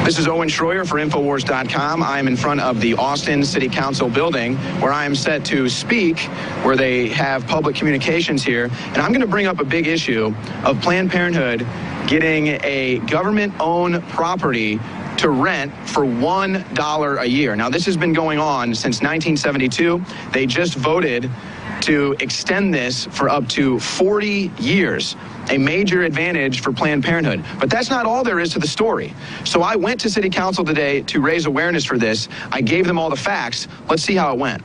This is Owen Schroyer for Infowars.com. I am in front of the Austin City Council building where I am set to speak, where they have public communications here. And I'm going to bring up a big issue of Planned Parenthood getting a government-owned property to rent for $1 a year. Now, this has been going on since 1972. They just voted to extend this for up to 40 years, a major advantage for Planned Parenthood. But that's not all there is to the story. So I went to City Council today to raise awareness for this. I gave them all the facts. Let's see how it went.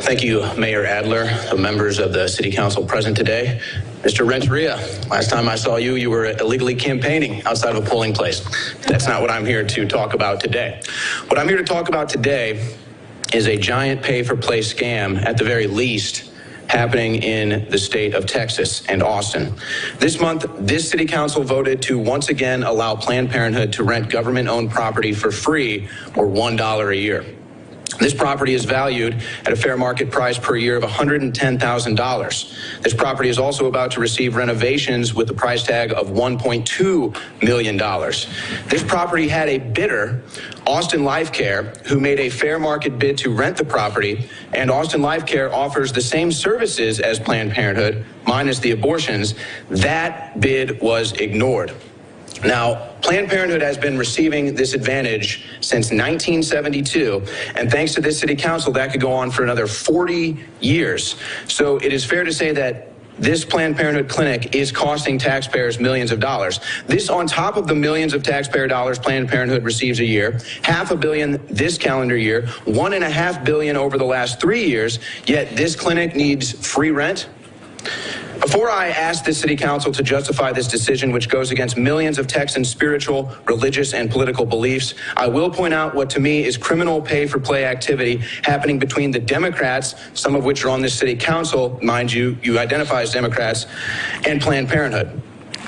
Thank you, Mayor Adler, the members of the City Council present today. Mr. Renteria, last time I saw you, you were illegally campaigning outside of a polling place. That's not what I'm here to talk about today. What I'm here to talk about today is a giant pay-for-play scam, at the very least, happening in the state of Texas and Austin. This month, this City Council voted to once again allow Planned Parenthood to rent government-owned property for free, or $1 a year. This property is valued at a fair market price per year of $110,000. This property is also about to receive renovations with a price tag of $1.2 million. This property had a bidder, Austin Life Care, who made a fair market bid to rent the property, and Austin Life Care offers the same services as Planned Parenthood, minus the abortions. That bid was ignored. Now, Planned Parenthood has been receiving this advantage since 1972, and thanks to this City Council, that could go on for another 40 years. So it is fair to say that this Planned Parenthood clinic is costing taxpayers millions of dollars. This on top of the millions of taxpayer dollars Planned Parenthood receives a year, $500 million this calendar year, $1.5 billion over the last 3 years, yet this clinic needs free rent. Before I ask the City Council to justify this decision, which goes against millions of Texans' spiritual, religious, and political beliefs, I will point out what to me is criminal pay-for-play activity happening between the Democrats, some of which are on this City Council, mind you, you identify as Democrats, and Planned Parenthood.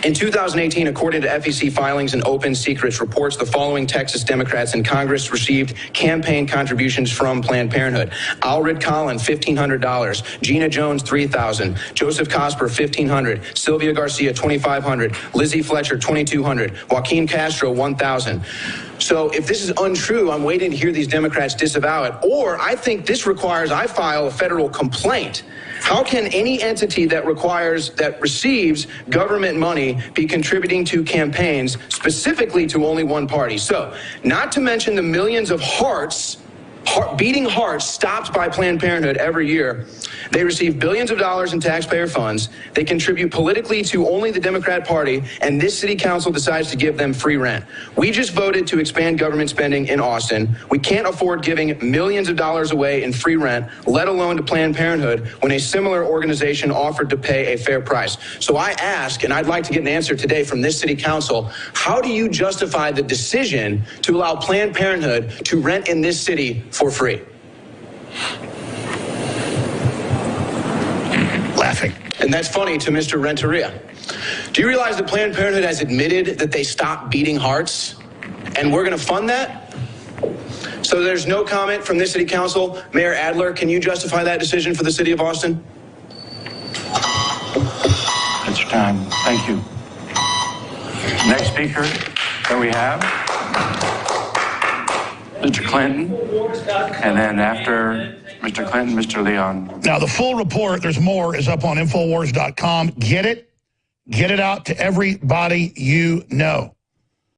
In 2018, according to FEC filings and open secrets reports, the following Texas Democrats in Congress received campaign contributions from Planned Parenthood. Alred Collin, $1,500. Gina Jones, $3,000. Joseph Cosper, $1,500. Sylvia Garcia, $2,500. Lizzie Fletcher, $2,200. Joaquin Castro, $1,000. So if this is untrue, I'm waiting to hear these Democrats disavow it. Or I think this requires I file a federal complaint. How can any entity that receives government money be contributing to campaigns specifically to only one party? So, not to mention the millions of beating hearts stopped by Planned Parenthood every year. They receive billions of dollars in taxpayer funds. They contribute politically to only the Democrat Party, and this City Council decides to give them free rent. We just voted to expand government spending in Austin. We can't afford giving millions of dollars away in free rent, let alone to Planned Parenthood, when a similar organization offered to pay a fair price. So I ask, and I'd like to get an answer today from this City Council, how do you justify the decision to allow Planned Parenthood to rent in this city for free? Laughing. And that's funny to Mr. Renteria. Do you realize that Planned Parenthood has admitted that they stopped beating hearts? And we're going to fund that? So there's no comment from this City Council. Mayor Adler, can you justify that decision for the City of Austin? That's your time. Thank you. Next speaker that we have, Mr. Clinton, and then after Mr. Clinton, Mr. Leon. Now, the full report, there's more, is up on Infowars.com. Get it out to everybody you know.